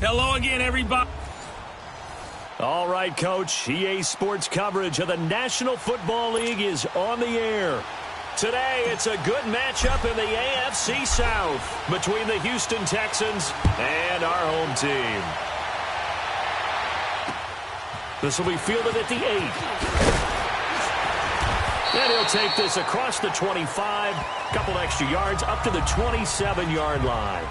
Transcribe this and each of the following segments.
Hello again, everybody. All right, Coach. EA Sports coverage of the National Football League is on the air. Today, it's a good matchup in the AFC South between the Houston Texans and our home team. This will be fielded at the 8. And he'll take this across the 25, couple extra yards up to the 27-yard line.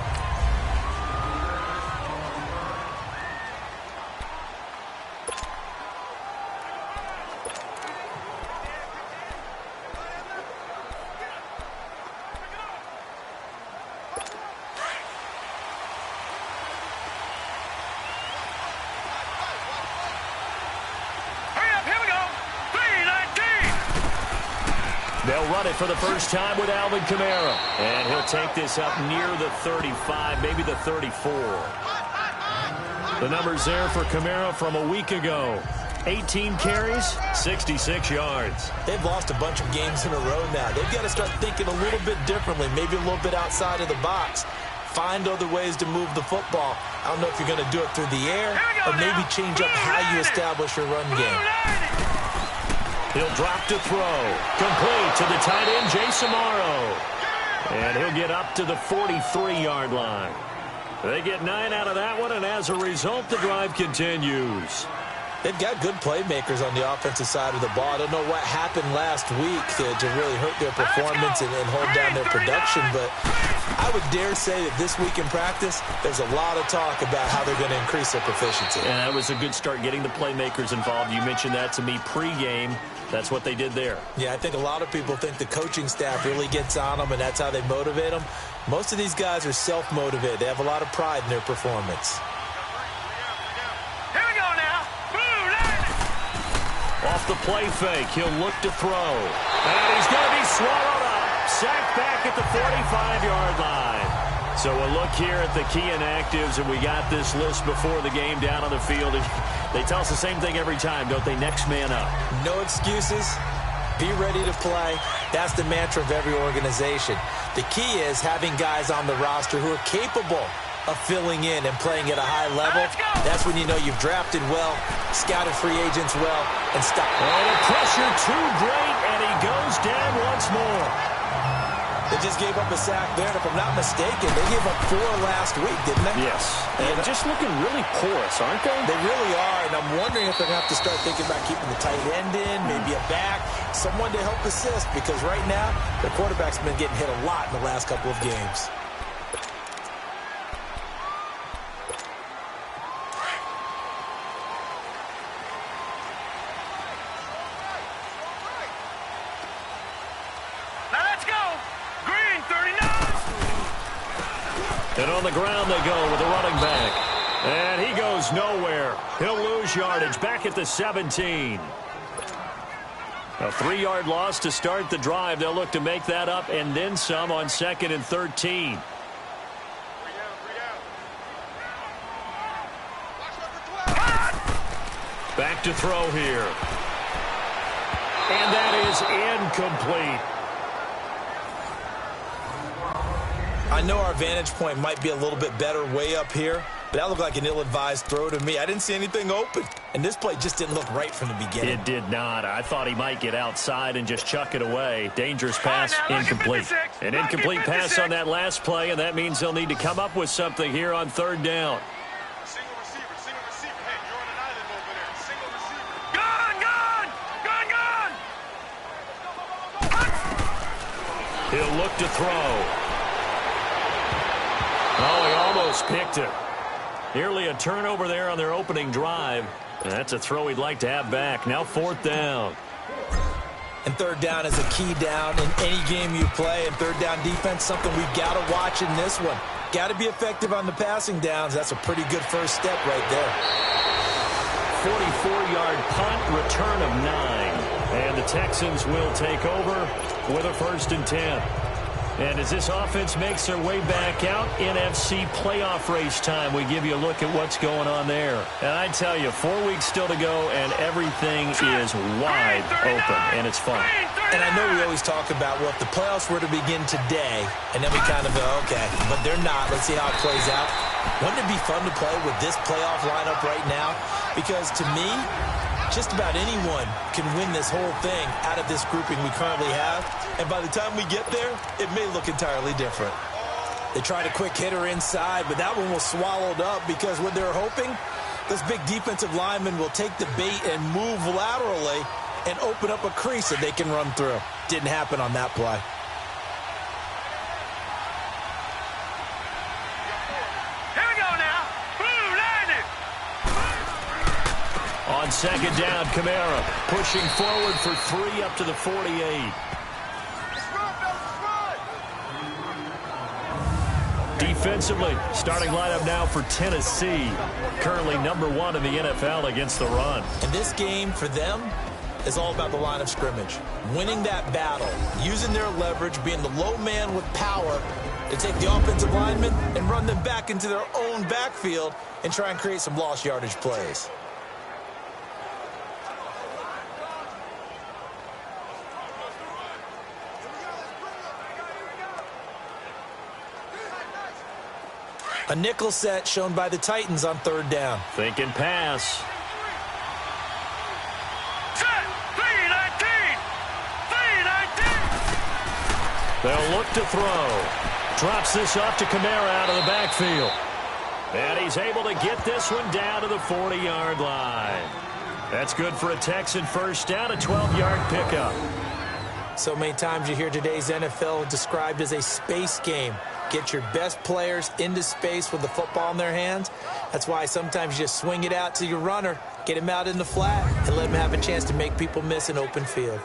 They'll run it for the first time with Alvin Kamara. And he'll take this up near the 35, maybe the 34. The numbers there for Kamara from a week ago. 18 carries, 66 yards. They've lost a bunch of games in a row now. They've got to start thinking a little bit differently, maybe a little bit outside of the box. Find other ways to move the football. I don't know if you're going to do it through the air or maybe change up how you establish your run game. He'll drop to throw. Complete to the tight end, Jason Morrow. And he'll get up to the 43-yard line. They get 9 out of that one, and as a result, the drive continues. They've got good playmakers on the offensive side of the ball. I don't know what happened last week to really hurt their performance and hold down their production, but I would dare say that this week in practice, there's a lot of talk about how they're going to increase their proficiency. And that was a good start getting the playmakers involved. You mentioned that to me pregame. That's what they did there. Yeah, I think a lot of people think the coaching staff really gets on them, and that's how they motivate them. Most of these guys are self-motivated. They have a lot of pride in their performance. Here we go now. Off the play fake, he'll look to throw. And he's going to be swallowed up. Sacked back at the 45-yard line. So we'll look here at the key inactives, and we got this list before the game down on the field. And they tell us the same thing every time, don't they? Next man up. No excuses. Be ready to play. That's the mantra of every organization. The key is having guys on the roster who are capable of filling in and playing at a high level. That's when you know you've drafted well, scouted free agents well, and stopped. Oh, the pressure too great, and he goes down once more. They just gave up a sack there, and if I'm not mistaken, they gave up 4 last week, didn't they? Yes. And just looking really porous, aren't they? They really are, and I'm wondering if they're going to have to start thinking about keeping the tight end in, maybe a back, someone to help assist, because right now, their quarterback's been getting hit a lot in the last couple of games. And on the ground they go with the running back. And he goes nowhere. He'll lose yardage back at the 17. A 3-yard loss to start the drive. They'll look to make that up and then some on 2nd and 13. Back to throw here. And that is incomplete. I know our vantage point might be a little bit better way up here, but that looked like an ill-advised throw to me. I didn't see anything open, and this play just didn't look right from the beginning. It did not. I thought he might get outside and just chuck it away. Dangerous pass, incomplete. An incomplete pass on that last play, and that means they'll need to come up with something here on 3rd down. Single receiver. Hey, you're on an island over there. Single receiver. Gone! He'll look to throw. Oh, he almost picked it. Nearly a turnover there on their opening drive. And that's a throw he'd like to have back. Now 4th down. And 3rd down is a key down in any game you play. And 3rd down defense, something we've got to watch in this one. Got to be effective on the passing downs. That's a pretty good first step right there. 44-yard punt, return of 9. And the Texans will take over with a 1st and 10. And as this offense makes their way back out, NFC playoff race time, we give you a look at what's going on there. And I tell you, 4 weeks still to go, and everything is wide open, and it's fun. And I know we always talk about, well, if the playoffs were to begin today, and then we kind of go, okay, but they're not. Let's see how it plays out. Wouldn't it be fun to play with this playoff lineup right now? Because to me, just about anyone can win this whole thing out of this grouping we currently have. And by the time we get there, it may look entirely different. They tried a quick hitter inside, but that one was swallowed up because what they're hoping, this big defensive lineman will take the bait and move laterally and open up a crease that they can run through. Didn't happen on that play. Here we go now. Blue landed. On second down, Kamara pushing forward for 3 up to the 48. Let's run, fellas, let's run. Defensively, starting lineup now for Tennessee. Currently #1 in the NFL against the run. And this game for them is all about the line of scrimmage. Winning that battle, using their leverage, being the low man with power to take the offensive linemen and run them back into their own backfield and try and create some lost yardage plays. A nickel set shown by the Titans on third down. Thinking pass. Set. 319. 319. They'll look to throw. Drops this off to Kamara out of the backfield. And he's able to get this one down to the 40-yard line. That's good for a Texan first down, a 12-yard pickup. So many times you hear today's NFL described as a space game. Get your best players into space with the football in their hands. That's why sometimes you just swing it out to your runner, get him out in the flat, and let him have a chance to make people miss an open field.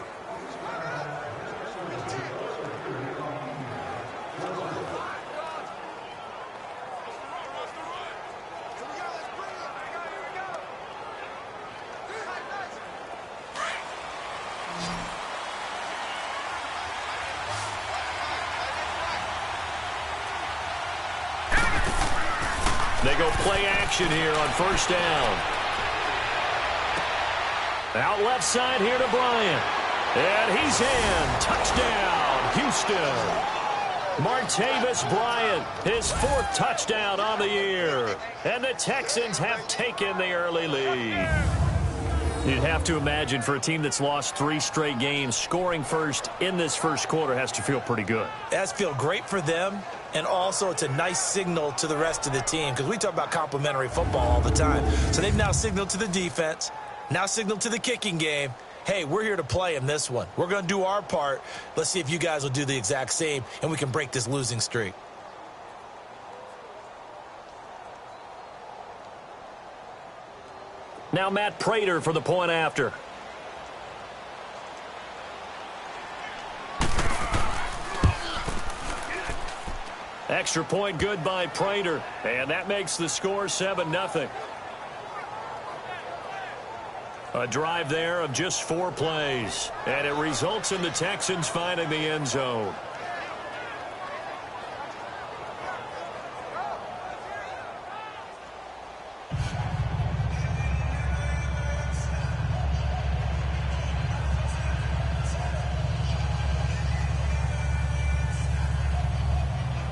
They go play action here on first down. Out left side here to Bryant. And he's in. Touchdown, Houston. Martavis Bryant, his 4th touchdown on the year. And the Texans have taken the early lead. You'd have to imagine for a team that's lost 3 straight games, scoring first in this first quarter has to feel pretty good. It has to feel great for them, and also it's a nice signal to the rest of the team because we talk about complementary football all the time. So they've now signaled to the defense, now signaled to the kicking game, hey, we're here to play in this one. We're going to do our part. Let's see if you guys will do the exact same, and we can break this losing streak. Now Matt Prater for the point after. Extra point good by Prater, and that makes the score 7-0. A drive there of just 4 plays, and it results in the Texans finding the end zone.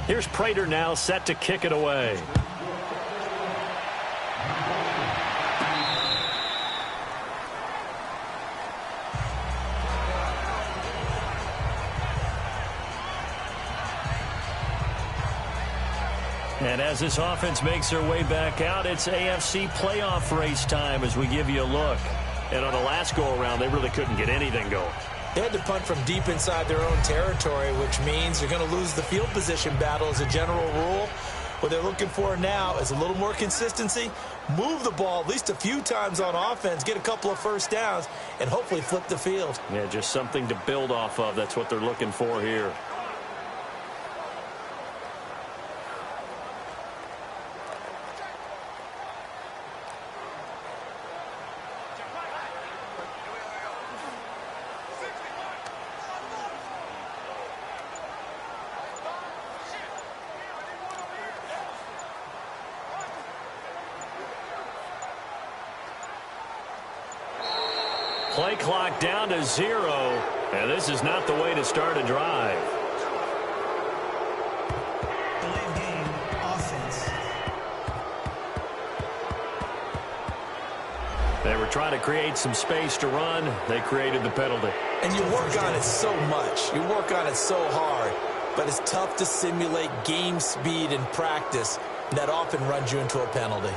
Here's Prater now set to kick it away. And as this offense makes their way back out, it's AFC playoff race time as we give you a look. And on the last go-around, they really couldn't get anything going. They had to punt from deep inside their own territory, which means they're going to lose the field position battle as a general rule. What they're looking for now is a little more consistency, move the ball at least a few times on offense, get a couple of first downs, and hopefully flip the field. Yeah, just something to build off of. That's what they're looking for here. Play clock down to 0, and this is not the way to start a drive. Delayed game, offense. They were trying to create some space to run. They created the penalty. And you work on it so much. You work on it so hard. But it's tough to simulate game speed in practice. And that often runs you into a penalty.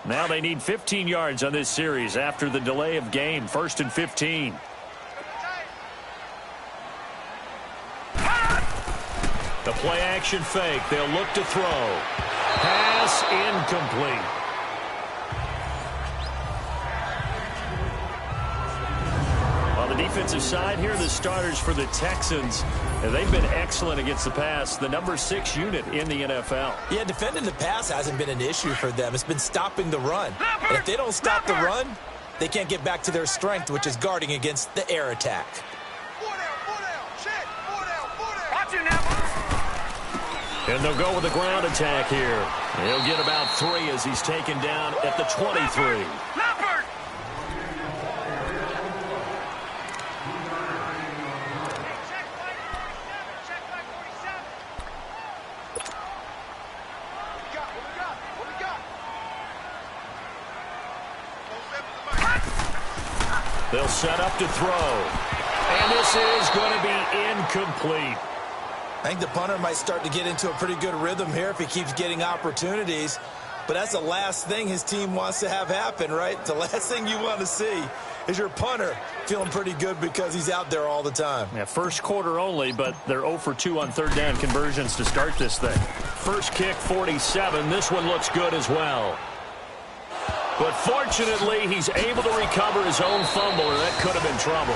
Now they need 15 yards on this series after the delay of game. 1st and 15. The play action fake. They'll look to throw. Pass incomplete. On the defensive side here, the starters for the Texans, they've been excellent against the pass. The number 6 unit in the NFL. Yeah, defending the pass hasn't been an issue for them. It's been stopping the run. And if they don't stop the run, they can't get back to their strength, which is guarding against the air attack. And they'll go with the ground attack here. He'll get about 3 as he's taken down at the 23. They'll set up to throw. And this is going to be incomplete. I think the punter might start to get into a pretty good rhythm here if he keeps getting opportunities. But that's the last thing his team wants to have happen, right? The last thing you want to see is your punter feeling pretty good because he's out there all the time. Yeah, first quarter only, but they're 0 for 2 on third down conversions to start this thing. First kick, 47. This one looks good as well. But fortunately, he's able to recover his own fumble, or that could have been trouble.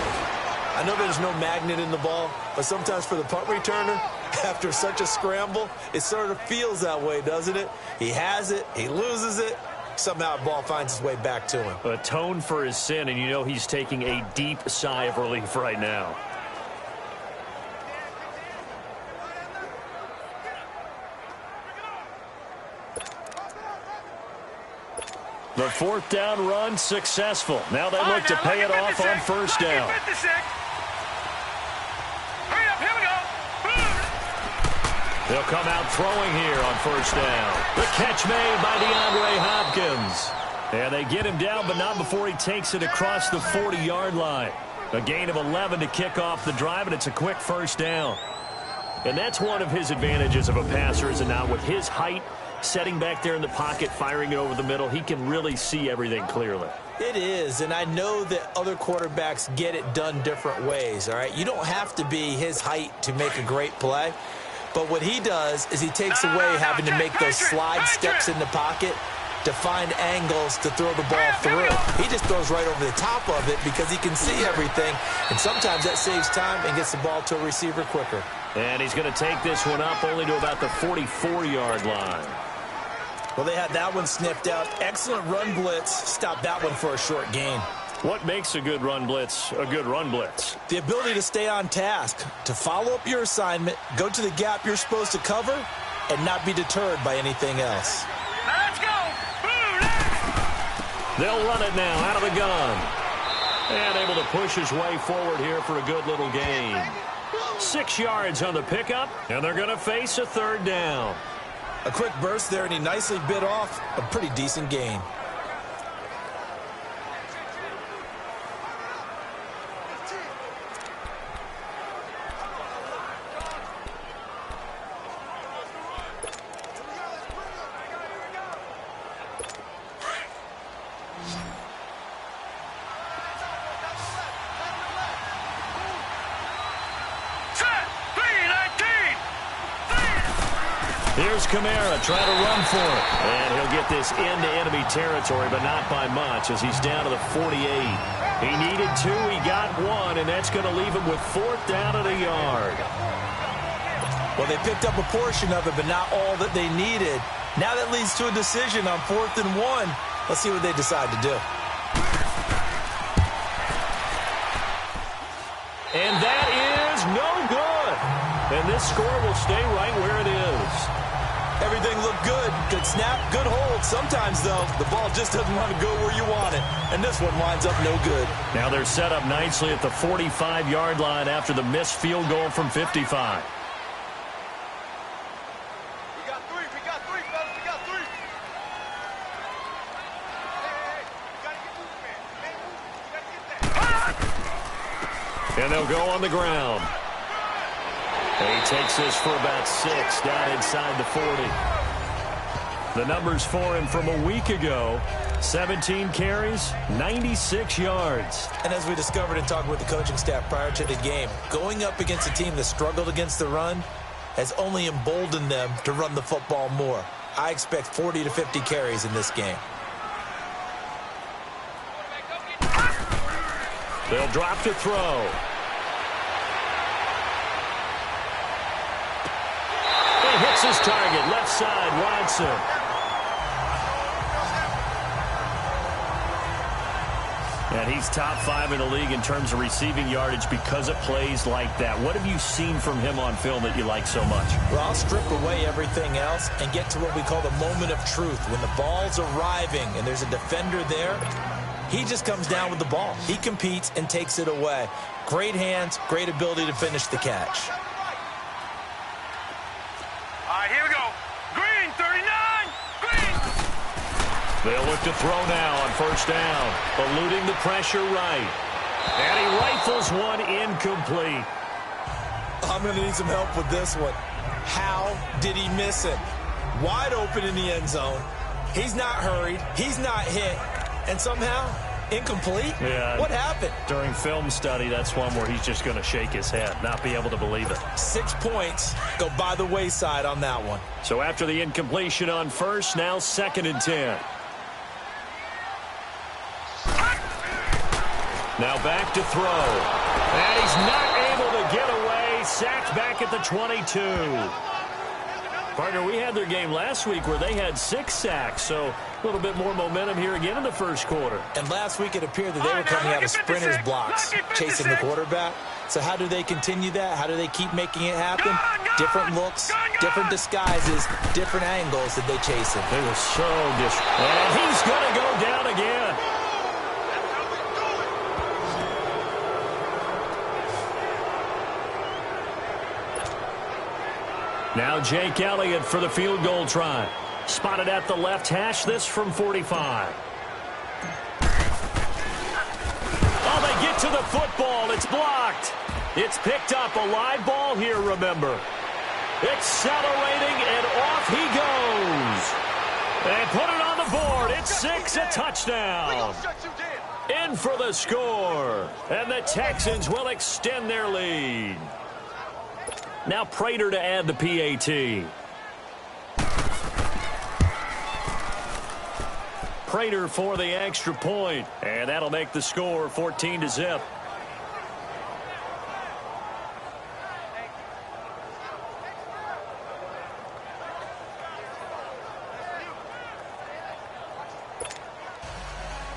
I know there's no magnet in the ball, but sometimes for the punt returner, after such a scramble, it sort of feels that way, doesn't it? He has it, he loses it, somehow the ball finds its way back to him. Atone for his sin, and you know he's taking a deep sigh of relief right now. The 4th down run successful. Now they look to pay it off on first down. They'll come out throwing here on first down. The catch made by DeAndre Hopkins. And they get him down, but not before he takes it across the 40-yard line. A gain of 11 to kick off the drive, and it's a quick first down. And that's one of his advantages of a passer, is it not? With his height, setting back there in the pocket, firing it over the middle, he can really see everything clearly. It is, and I know that other quarterbacks get it done different ways, all right? You don't have to be his height to make a great play. But what he does is he takes away having to make those slide steps in the pocket to find angles to throw the ball through. He just throws right over the top of it because he can see everything, and sometimes that saves time and gets the ball to a receiver quicker. And he's going to take this one up only to about the 44-yard line. Well, they had that one sniffed out. Excellent run blitz. Stopped that one for a short gain. What makes a good run blitz a good run blitz? The ability to stay on task, to follow up your assignment, go to the gap you're supposed to cover, and not be deterred by anything else. Let's go! They'll run it now out of the gun. And able to push his way forward here for a good little gain. 6 yards on the pickup, and they're going to face a 3rd down. A quick burst there, and he nicely bit off a pretty decent gain. Here's Kamara trying to run for it. And he'll get this into enemy territory, but not by much as he's down to the 48. He needed 2, he got 1, and that's going to leave him with 4th down at a yard. Well, they picked up a portion of it, but not all that they needed. Now that leads to a decision on 4th and 1. Let's see what they decide to do. And that is no good. And this score will stay right where it is. Everything looked good. Good snap, good hold. Sometimes, though, the ball just doesn't want to go where you want it. And this one winds up no good. Now they're set up nicely at the 45-yard line after the missed field goal from 55. And they'll go on the ground. And he takes this for about 6 down inside the 40. The numbers for him from a week ago, 17 carries, 96 yards. And as we discovered in talking with the coaching staff prior to the game, going up against a team that struggled against the run has only emboldened them to run the football more. I expect 40 to 50 carries in this game. They'll drop to throw. He hits his target, left side, Watson. And he's top 5 in the league in terms of receiving yardage because of plays like that. What have you seen from him on film that you like so much? Well, I'll strip away everything else and get to what we call the moment of truth. When the ball's arriving and there's a defender there, he just comes down with the ball. He competes and takes it away. Great hands, great ability to finish the catch. All right, here we go. Green, 39. Green. They'll look to throw now on first down. Eluding the pressure right. And he rifles one incomplete. I'm going to need some help with this one. How did he miss it? Wide open in the end zone. He's not hurried. He's not hit. And somehow, incomplete? Yeah. What happened? During film study, that's one where he's just going to shake his head, not be able to believe it. 6 points go by the wayside on that one. So after the incompletion on first, now 2nd and 10. Now back to throw. And he's not able to get away. Sacked back at the 22. Partner, we had their game last week where they had 6 sacks, so a little bit more momentum here again in the first quarter. And last week it appeared that they were coming out of sprinters blocks, chasing the quarterback. So how do they continue that? How do they keep making it happen? Different looks, different disguises, different angles that they chase him. They were so and he's going to go down again. Now Jake Elliott for the field goal try. Spotted at the left hash, this from 45. Oh, they get to the football. It's blocked. It's picked up. A live ball here, remember. Accelerating, and off he goes. They put it on the board. It's 6, a touchdown. In for the score. And the Texans will extend their lead. Now Prater to add the PAT. Prater for the extra point. And that'll make the score 14-0.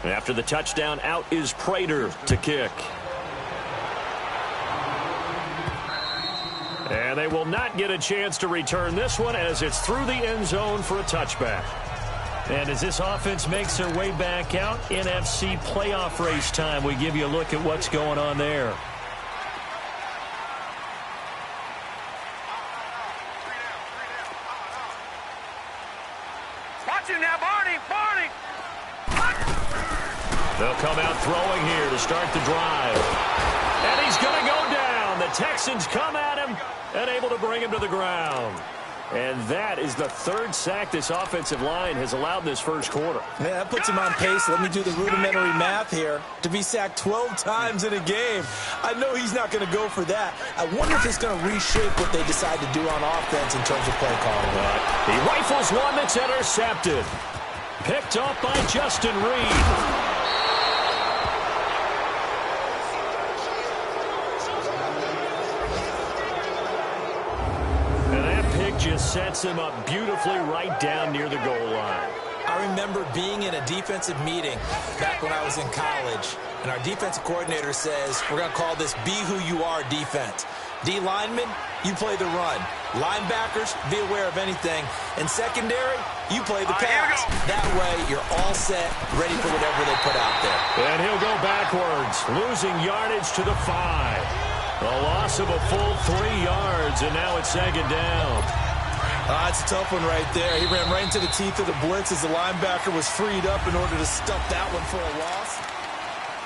After the touchdown, out is Prater to kick. And they will not get a chance to return this one as it's through the end zone for a touchback. And as this offense makes their way back out, NFC playoff race time, we give you a look at what's going on there. Watch him now, Barney. Barney. They'll come out throwing here to start the drive. And he's going to go down. The Texans come at him and able to bring him to the ground. And that is the 3rd sack this offensive line has allowed in this first quarter. Yeah, that puts him on pace. Let me do the rudimentary math here. To be sacked 12 times in a game. I know he's not going to go for that. I wonder if it's going to reshape what they decide to do on offense in terms of play calling. He rifles one that's intercepted. Picked up by Justin Reed. Just sets him up beautifully right down near the goal line. I remember being in a defensive meeting back when I was in college, and our defensive coordinator says, we're going to call this Be Who You Are defense. D linemen, you play the run. Linebackers, be aware of anything. And secondary, you play the pass. That way, you're all set, ready for whatever they put out there. And he'll go backwards, losing yardage to the 5. A loss of a full 3 yards, and now it's second down. That's a tough one right there. He ran right into the teeth of the blitz as the linebacker was freed up in order to stuff that one for a loss.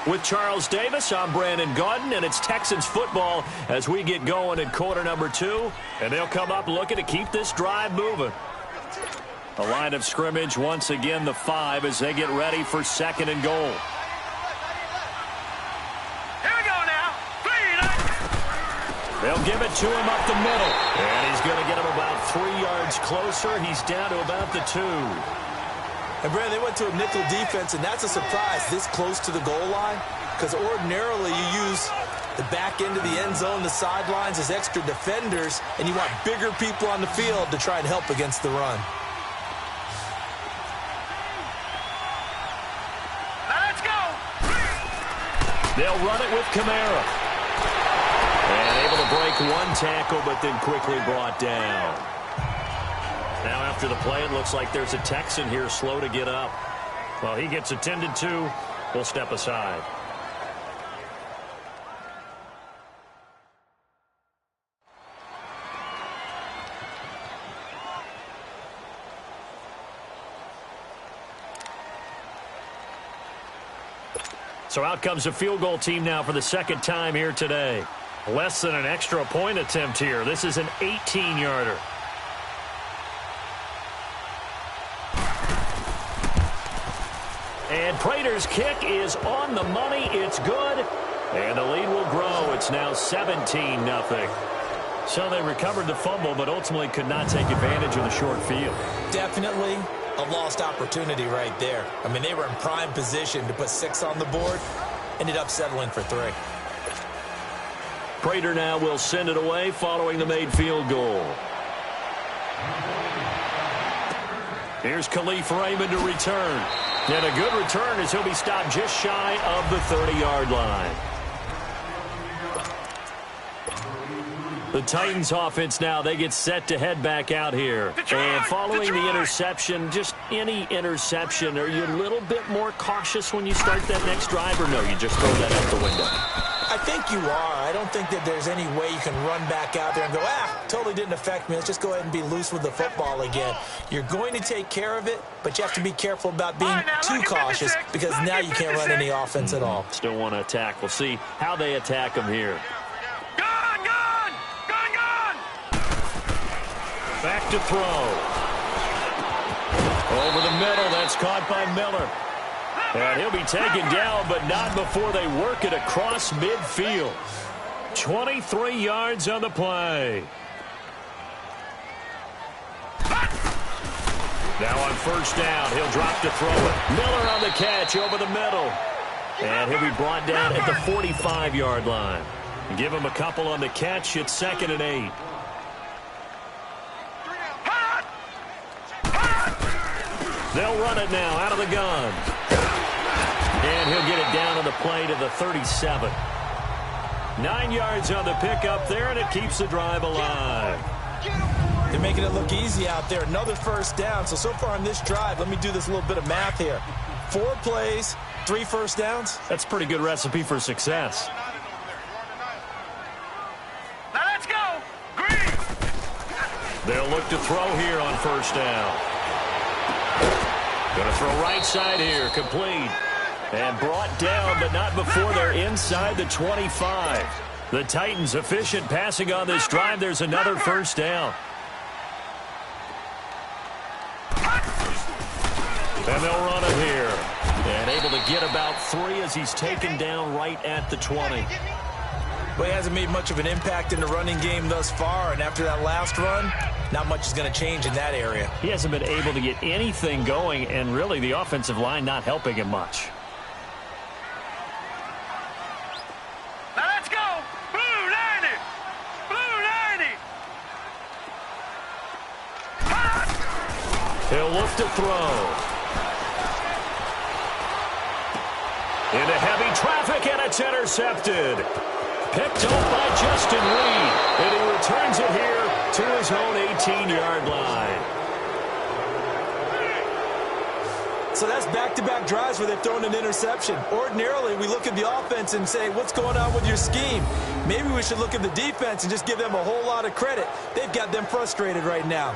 With Charles Davis, I'm Brandon Gaudin, and it's Texans football as we get going in quarter number 2. And they'll come up looking to keep this drive moving. The line of scrimmage, once again, the 5 as they get ready for second and goal. Here we go now. They'll give it to him up the middle. And he's going to get him about 3 yards closer. He's down to about the 2. And, Brandon, they went to a nickel defense, and that's a surprise this close to the goal line, because ordinarily you use the back end of the end zone, the sidelines as extra defenders, and you want bigger people on the field to try and help against the run. Now let's go. They'll run it with Kamara. And able to break one tackle, but then quickly brought down. Now after the play, it looks like there's a Texan here slow to get up. Well, he gets attended to. We'll step aside. So out comes a field goal team now for the second time here today. Less than an extra point attempt here. This is an 18-yarder. And Prater's kick is on the money. It's good. And the lead will grow. It's now 17-0. So they recovered the fumble, but ultimately could not take advantage of the short field. Definitely a lost opportunity right there. I mean, they were in prime position to put 6 on the board. Ended up settling for 3. Prater now will send it away following the made field goal. Here's Khalif Raymond to return. And a good return as he'll be stopped just shy of the 30-yard line. The Titans offense now, they get set to head back out here. And following the interception, just any interception, are you a little bit more cautious when you start that next drive, or no, you just throw that out the window? I think you are. I don't think that there's any way you can run back out there and go, totally didn't affect me. Let's just go ahead and be loose with the football again. You're going to take care of it, but you have to be careful about being too cautious because now you can't run any offense at all. Still want to attack. We'll see how they attack him here. Gone, gone, gone, gone. Back to throw. Over the middle. That's caught by Miller. And he'll be taken down, but not before they work it across midfield. 23 yards on the play. Now on first down, he'll drop to throw it. Miller on the catch over the middle. And he'll be brought down at the 45-yard line. Give him a couple on the catch. It's 2nd and 8. They'll run it now out of the gun. And he'll get it down on the play to the 37. 9 yards on the pickup there, and it keeps the drive alive. They're making it look easy out there. Another first down. So far on this drive, let me do this little bit of math here. 4 plays, 3 first downs. That's a pretty good recipe for success. Now let's go. Green. They'll look to throw here on first down. Going to throw right side here, complete. And brought down, but not before they're inside the 25. The Titans efficient passing on this drive. There's another first down. And they'll run it here. And able to get about 3 as he's taken down right at the 20. Well, he hasn't made much of an impact in the running game thus far, and after that last run, not much is going to change in that area. He hasn't been able to get anything going, and really the offensive line not helping him much. Now let's go. Blue 90. Blue 90. He'll look to throw. Into heavy traffic, and it's intercepted. Picked up by Justin Reed, and he returns it here to his own 18-yard line. So that's back-to-back drives where they've thrown an interception. Ordinarily, we look at the offense and say, what's going on with your scheme? Maybe we should look at the defense and just give them a whole lot of credit. They've got them frustrated right now.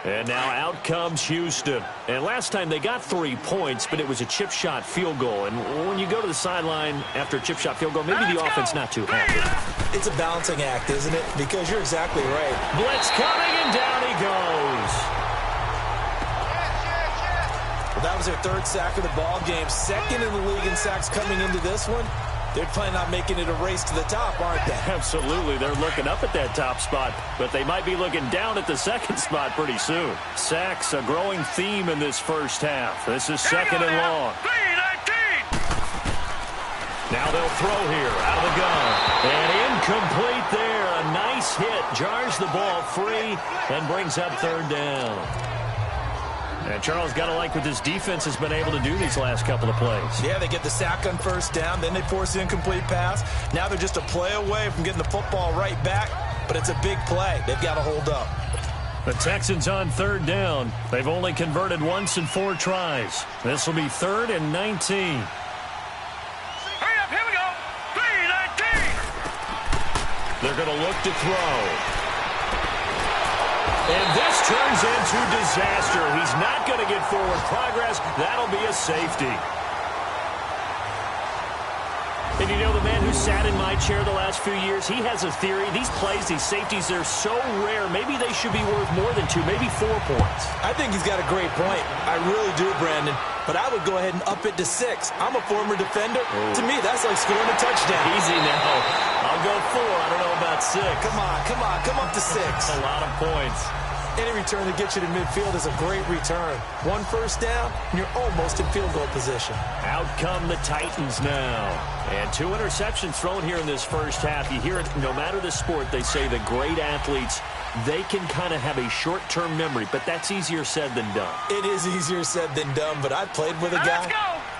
And now out comes Houston. And last time they got 3 points, but it was a chip shot field goal. And when you go to the sideline after a chip shot field goal, maybe the offense not too happy. It's a balancing act, isn't it? Because you're exactly right. Blitz coming, and down he goes. Well, that was their 3rd sack of the ball game. 2nd in the league in sacks coming into this one. They're planning on making it a race to the top, aren't they? Absolutely. They're looking up at that top spot, but they might be looking down at the 2nd spot pretty soon. Sacks, a growing theme in this first half. This is 2nd and long. Now they'll throw here out of the gun. And incomplete there. A nice hit. Jars the ball free and brings up 3rd down. And Charles, got to like what this defense has been able to do these last couple of plays. Yeah, they get the sack on 1st down, then they force the incomplete pass. Now they're just a play away from getting the football right back, but it's a big play. They've got to hold up. The Texans on 3rd down. They've only converted once in 4 tries. This will be 3rd and 19. Hurry up, here we go. 3-19. They're going to look to throw. And this turns into disaster. He's not going to get forward progress. That'll be a safety. And you know, the man who sat in my chair the last few years, he has a theory. These plays, these safeties, they're so rare. Maybe they should be worth more than 2, maybe 4 points. I think he's got a great point. I really do, Brandon. But I would go ahead and up it to 6. I'm a former defender. Oh. To me, that's like scoring a touchdown. Easy now. I'll go 4. I don't know about 6. Come up to 6. That's a lot of points. Any return that gets you to midfield is a great return. 1 first down, and you're almost in field goal position. Out come the Titans now. And 2 interceptions thrown here in this first half. You hear it, no matter the sport, they say the great athletes, they can kind of have a short-term memory, but that's easier said than done. It is easier said than done, but I played with a guy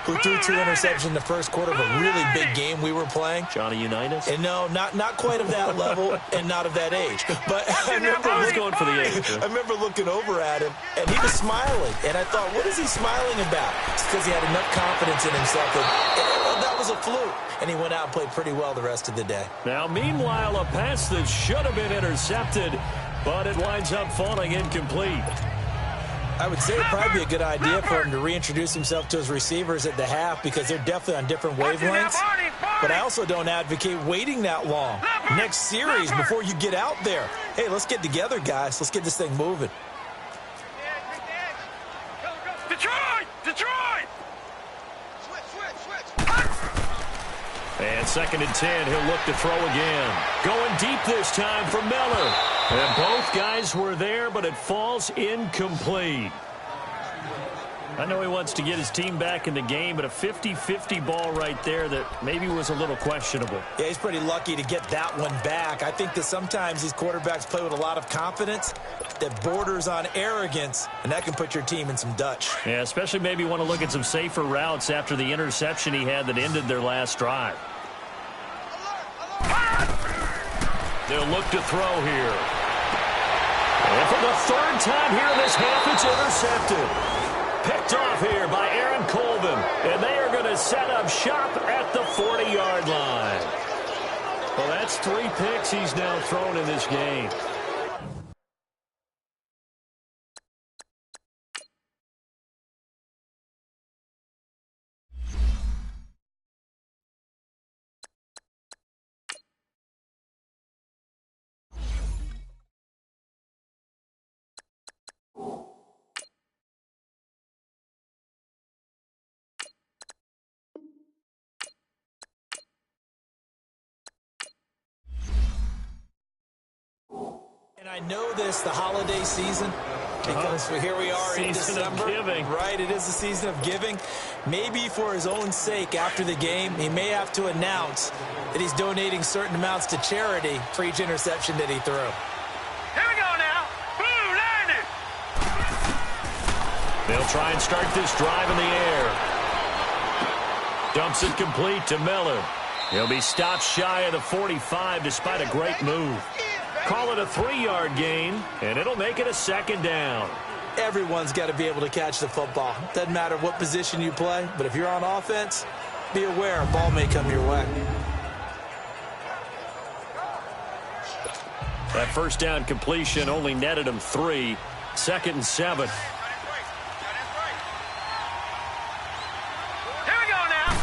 who threw 2 interceptions in the first quarter of a really big game we were playing. Johnny Unitas? And no, not quite of that level and not of that age. But I was going for the age. I remember looking over at him, and he was smiling. And I thought, what is he smiling about? It's because he had enough confidence in himself that was a fluke. And he went out and played pretty well the rest of the day. Now, meanwhile, a pass that should have been intercepted, but it winds up falling incomplete. I would say it'd probably be a good idea for him to reintroduce himself to his receivers at the half because they're definitely on different wavelengths. But I also don't advocate waiting that long. Next series, before you get out there, hey, let's get together, guys. Let's get this thing moving. Detroit! And 2nd and 10, he'll look to throw again. Going deep this time for Miller. And both guys were there, but it falls incomplete. I know he wants to get his team back in the game, but a 50-50 ball right there that maybe was a little questionable. Yeah, he's pretty lucky to get that one back. I think that sometimes these quarterbacks play with a lot of confidence that borders on arrogance, and that can put your team in some Dutch. Yeah, especially maybe want to look at some safer routes after the interception he had that ended their last drive. They'll look to throw here. And for the 3rd time here in this half, it's intercepted. Picked off here by Aaron Colvin. And they are going to set up shop at the 40-yard line. Well, that's 3 picks he's now thrown in this game. And I know this, the holiday season, Because here we are in Season of December. giving. Right, it is the season of giving. Maybe for his own sake after the game, he may have to announce that he's donating certain amounts to charity for each interception that he threw. Here we go now. Blue landed. They'll try and start this drive in the air. Dumps it complete to Miller. He'll be stopped shy of the 45 despite a great move. Call it a 3-yard gain, and it'll make it a 2nd down. Everyone's got to be able to catch the football. Doesn't matter what position you play, but if you're on offense, be aware a ball may come your way. That first down completion only netted him 3. 2nd and 7. Here we go now.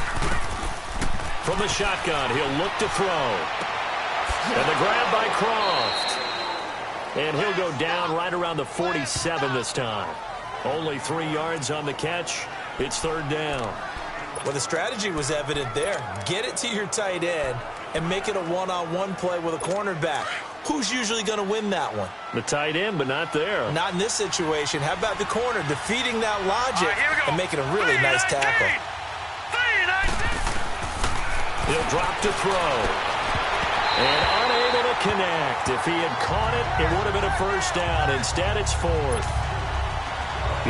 From the shotgun, he'll look to throw. And the grab by Croft. And he'll go down right around the 47 this time. Only 3 yards on the catch. It's 3rd down. Well, the strategy was evident there. Get it to your tight end and make it a one-on-one play with a cornerback. Who's usually going to win that one? The tight end, but not there. Not in this situation. How about the corner defeating that logic Here we go. and making a really nice tackle? 3-19. He'll drop to throw. And unable to connect. If he had caught it, it would have been a 1st down. Instead, it's 4th.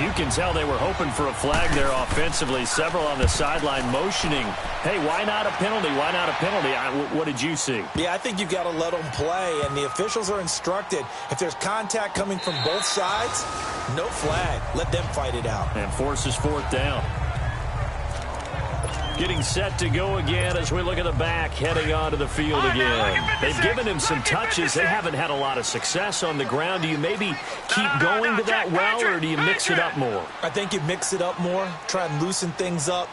You can tell they were hoping for a flag there offensively. Several on the sideline motioning. Hey, why not a penalty? Why not a penalty? What did you see? Yeah, I think you've got to let them play, and the officials are instructed. If there's contact coming from both sides, no flag. Let them fight it out. And forces 4th down. Getting set to go again as we look at the back, heading onto the field again. They've given him some touches. They haven't had a lot of success on the ground. Do you maybe keep going to that well, or do you mix it up more? I think you mix it up more, try and loosen things up.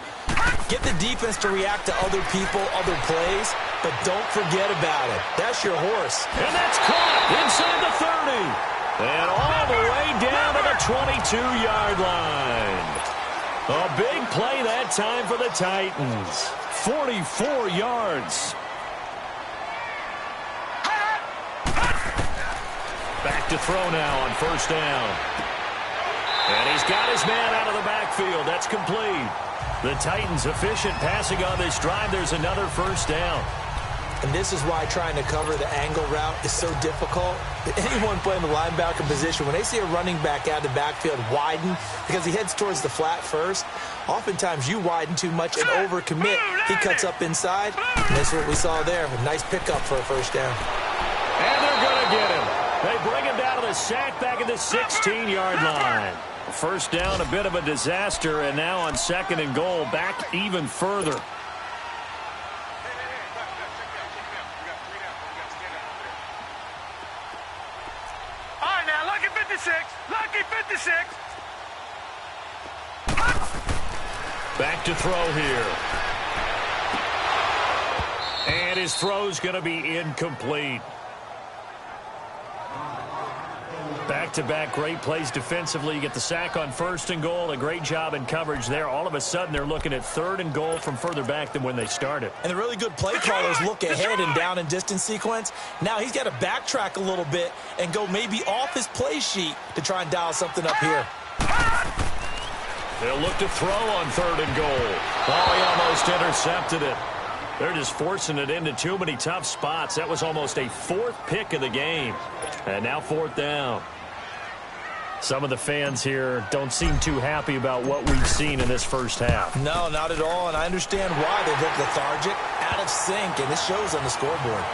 Get the defense to react to other people, other plays, but don't forget about it. That's your horse. And that's caught inside the 30. And all the way down to the 22-yard line. A big play that time for the Titans. 44 yards. Back to throw now on 1st down. And he's got his man out of the backfield. That's complete. The Titans efficient passing on this drive. There's another 1st down. And this is why trying to cover the angle route is so difficult. Anyone playing the linebacker position, when they see a running back out of the backfield widen because he heads towards the flat first, oftentimes you widen too much and overcommit. He cuts up inside, and that's what we saw there. A nice pickup for a 1st down. And they're going to get him. They bring him down to the sack back at the 16-yard line. 1st down, a bit of a disaster, and now on 2nd and goal, back even further. Lucky 56. Back to throw here. And his throw's going to be incomplete. Back-to-back great plays defensively. You get the sack on 1st and goal. A great job in coverage there. All of a sudden, they're looking at 3rd and goal from further back than when they started. And the really good play callers look ahead and down and distance sequence. Now he's got to backtrack a little bit and go maybe off his play sheet to try and dial something up here. They'll look to throw on 3rd and goal. Oh, he almost intercepted it. They're just forcing it into too many tough spots. That was almost a 4th pick of the game. And now 4th down. Some of the fans here don't seem too happy about what we've seen in this first half. No, not at all, and I understand why. They look lethargic, out of sync, and this shows on the scoreboard.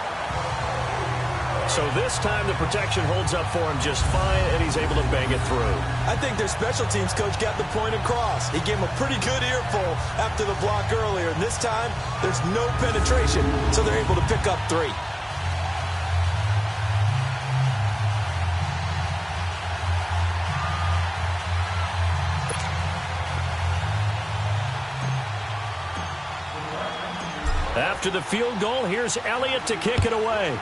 So this time the protection holds up for him just fine, and he's able to bang it through. I think their special teams coach got the point across. He gave him a pretty good earful after the block earlier, and this time there's no penetration, so they're able to pick up 3. After the field goal, here's Elliott to kick it away.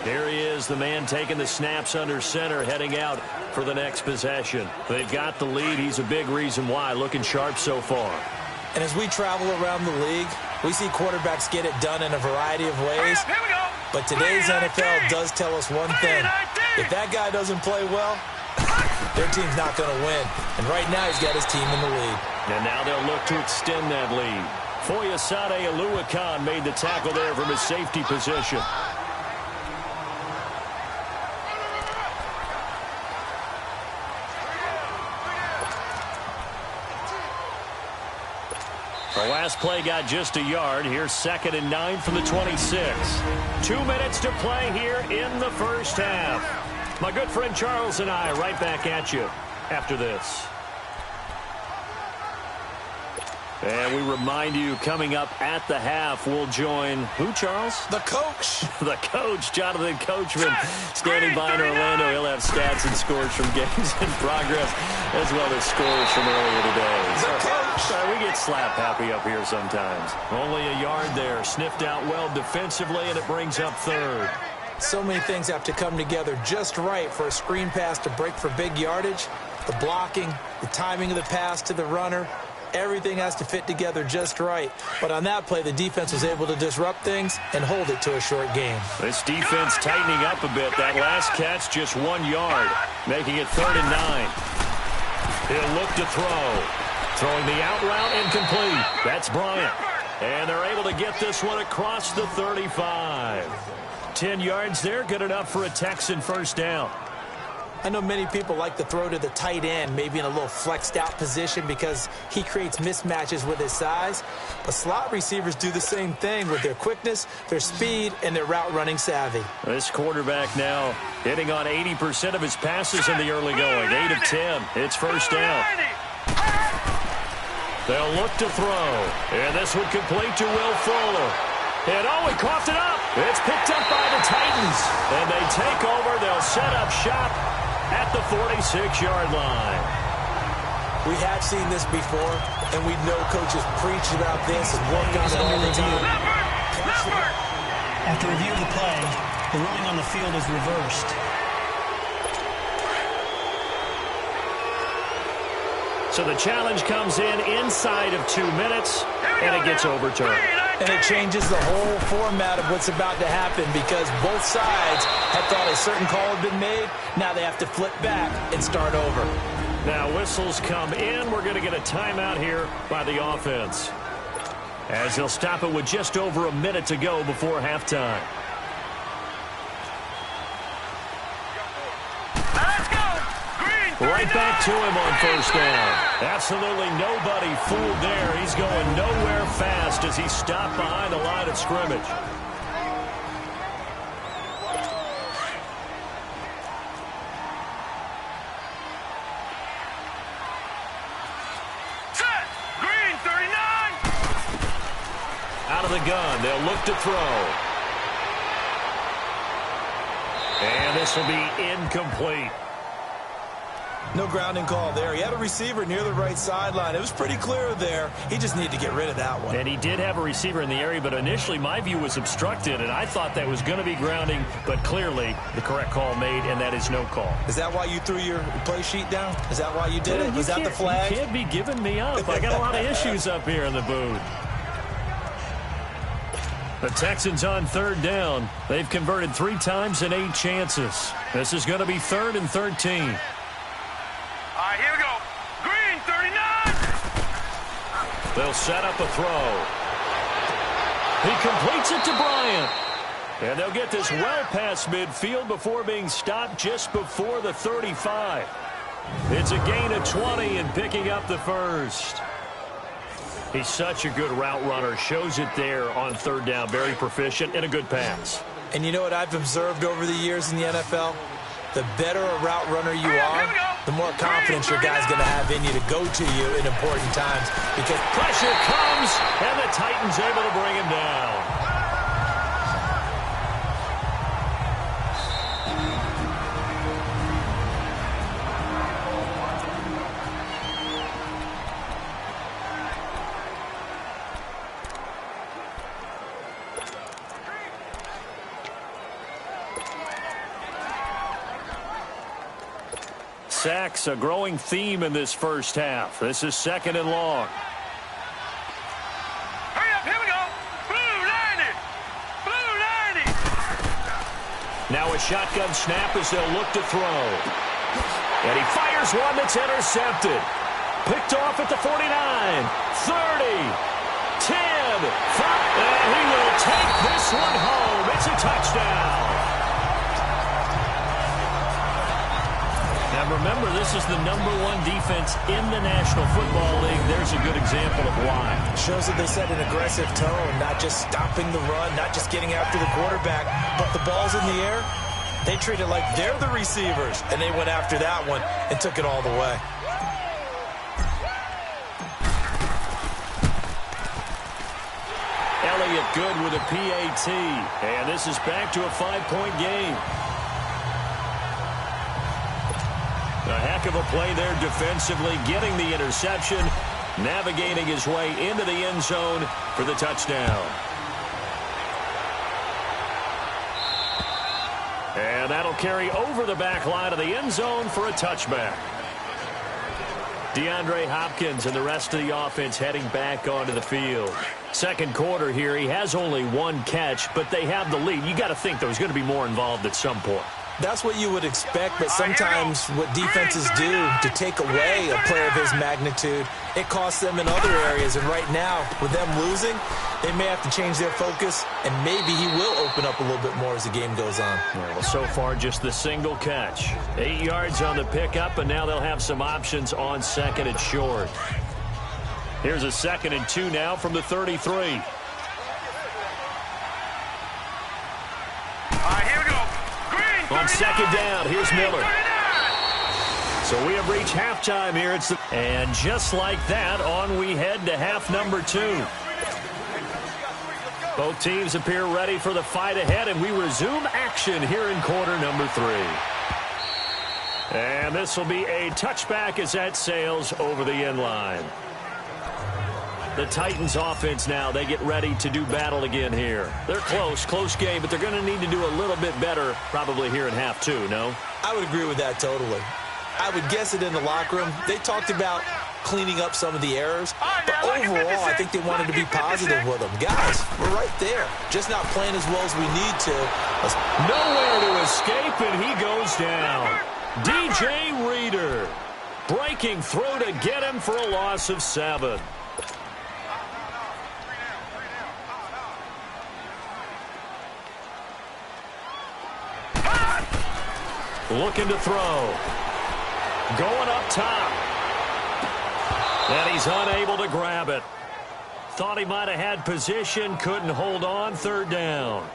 Here he is, the man taking the snaps under center, heading out for the next possession. They've got the lead. He's a big reason why, looking sharp so far. And as we travel around the league, We see quarterbacks get it done in a variety of ways, but today's NFL does tell us one thing. If that guy doesn't play well, their team's not going to win. And right now he's got his team in the lead. And now they'll look to extend that lead. Foyesade Oluwakan made the tackle there from his safety position. The last play got just a yard. Here's 2nd and 9 from the 26. 2 minutes to play here in the first half. My good friend Charles and I right back at you after this. And we remind you, coming up at the half, we'll join who, Charles? The coach. The coach, Jonathan Coachman, standing by in Orlando. He'll have stats and scores from games in progress, as well as scores from earlier today. The coach. We get slap happy up here sometimes. Only a yard there, sniffed out well defensively, and it brings up 3rd. So many things have to come together just right for a screen pass to break for big yardage. The blocking, the timing of the pass to the runner, everything has to fit together just right. But on that play, the defense was able to disrupt things and hold it to a short game. This defense tightening up a bit. That last catch, just 1 yard, making it 3rd and 9. He'll look to throw. Throwing the out route incomplete. That's Bryant. And they're able to get this one across the 35. 10 yards there, good enough for a Texan first down. I know many people like to throw to the tight end, maybe in a little flexed out position because he creates mismatches with his size. But slot receivers do the same thing with their quickness, their speed, and their route running savvy. This quarterback now hitting on 80% of his passes in the early going. 8 of 10. It's first down. They'll look to throw. And this one complete to Will Fuller. And oh, he coughed it up. It's picked up by the Titans. And they take over. They'll set up shop at the 46-yard line. We have seen this before, and we know coaches preach about this and work on it all the time. After review of the play, the ruling on the field is reversed. So the challenge comes in inside of 2 minutes, and it gets overturned. And it changes the whole format of what's about to happen because both sides had thought a certain call had been made. Now they have to flip back and start over. Now whistles come in. We're going to get a timeout here by the offense, as they'll stop it with just over a minute to go before halftime. Right back to him on first down. Absolutely nobody fooled there. He's going nowhere fast as he stopped behind the line of scrimmage. Set! Green, 39! Out of the gun, they'll look to throw. And this will be incomplete. No grounding call there. He had a receiver near the right sideline. It was pretty clear there. He just needed to get rid of that one. And he did have a receiver in the area, but initially my view was obstructed, and I thought that was going to be grounding, but clearly the correct call made, and that is no call. Is that why you threw your play sheet down? Is that why you did it? Was that the flag? You can't be giving me up. I got a lot of issues up here in the booth. The Texans on 3rd down. They've converted 3 times in 8 chances. This is going to be 3rd and 13. All right, here we go. Green, 39! They'll set up a throw. He completes it to Bryant. And they'll get this well past midfield before being stopped just before the 35. It's a gain of 20 and picking up the first. He's such a good route runner. Shows it there on 3rd down. Very proficient and a good pass. And you know what I've observed over the years in the NFL? The better a route runner you are, the more confidence your guy's going to have in you to go to you in important times. Because pressure comes, and the Titans able to bring him down. Sacks, a growing theme in this first half. This is 2nd and long. Hurry up, here we go. Now a shotgun snap as they'll look to throw. And he fires one that's intercepted. Picked off at the 49, 30, 10, 5. And he will take this one home. It's a touchdown. Now remember, this is the #1 defense in the National Football League. There's a good example of why. Shows that they set an aggressive tone, not just stopping the run, not just getting after the quarterback, but the ball's in the air. They treat it like they're the receivers, and they went after that one and took it all the way. Elliott good with a PAT, and this is back to a 5-point game. A heck of a play there defensively, getting the interception, navigating his way into the end zone for the touchdown. And that'll carry over the back line of the end zone for a touchback. DeAndre Hopkins and the rest of the offense heading back onto the field. Second quarter here, he has only one catch, but they have the lead. You got to think there's going to be more involved at some point. That's what you would expect, but sometimes what defenses do to take away a player of his magnitude, it costs them in other areas. And right now, with them losing, they may have to change their focus, and maybe he will open up a little bit more as the game goes on. Well, so far, just the single catch. 8 yards on the pickup, and now they'll have some options on second and short. Here's a 2nd and 2 now from the 33. On second down, here's Miller. So we have reached halftime here. And just like that, on we head to half number 2. Both teams appear ready for the fight ahead, and we resume action here in quarter number 3. And this will be a touchback as that sails over the end line. The Titans offense now, they get ready to do battle again here. They're close game, but they're going to need to do a little bit better probably here in half 2, no? I would agree with that totally. I would guess it in the locker room. They talked about cleaning up some of the errors, but overall, I think they wanted to be positive with them. Guys, we're right there, just not playing as well as we need to. Nowhere to escape, and he goes down. DJ Reader breaking through to get him for a loss of 7. Looking to throw. Going up top. And he's unable to grab it. Thought he might have had position. Couldn't hold on. 3rd down.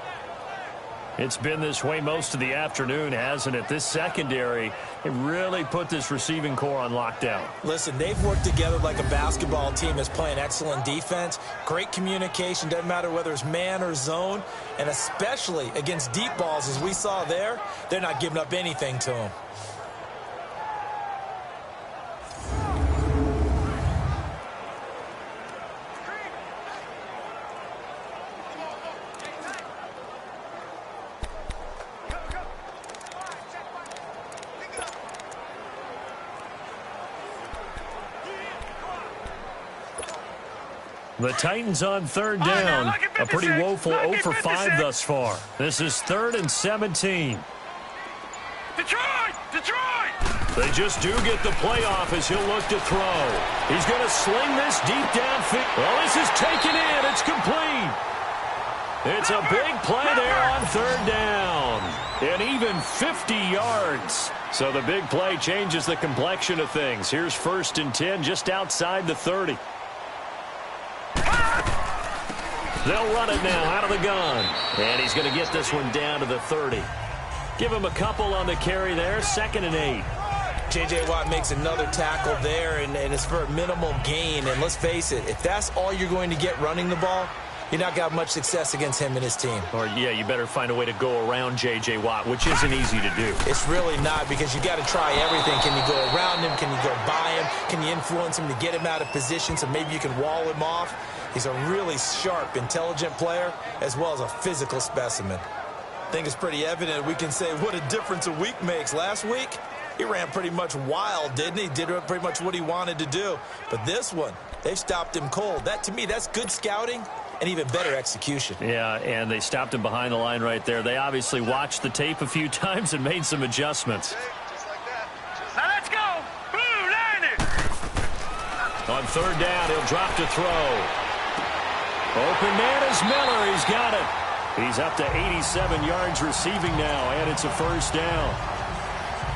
It's been this way most of the afternoon, hasn't it? This secondary, it really put this receiving core on lockdown. Listen, they've worked together like a basketball team that's playing excellent defense. Great communication, doesn't matter whether it's man or zone. And especially against deep balls, as we saw there, they're not giving up anything to them. The Titans on 3rd down. A pretty woeful 0 for 5 thus far. This is 3rd and 17. Detroit! They just do get the playoff as he'll look to throw. He's going to sling this deep downfield. Well, this is taken in. It's complete. It's a big play there on 3rd down. And even 50 yards. So the big play changes the complexion of things. Here's 1st and 10 just outside the 30. They'll run it now out of the gun. And he's going to get this one down to the 30. Give him a couple on the carry there. 2nd and 8. J.J. Watt makes another tackle there, and it's for a minimal gain. And let's face it, if that's all you're going to get running the ball, you're not going to have much success against him and his team. Or, yeah, you better find a way to go around J.J. Watt, which isn't easy to do. It's really not, because you got to try everything. Can you go around him? Can you go by him? Can you influence him to get him out of position so maybe you can wall him off? He's a really sharp, intelligent player, as well as a physical specimen. I think it's pretty evident we can say what a difference a week makes. Last week, he ran pretty much wild, didn't he? Did pretty much what he wanted to do. But this one, they've stopped him cold. That, to me, that's good scouting and even better execution. Yeah, and they stopped him behind the line right there. They obviously watched the tape a few times and made some adjustments. Now let's go. Blue, line it. On third down, he'll drop to throw. Open man is Miller. He's got it. He's up to 87 yards receiving now, and it's a first down.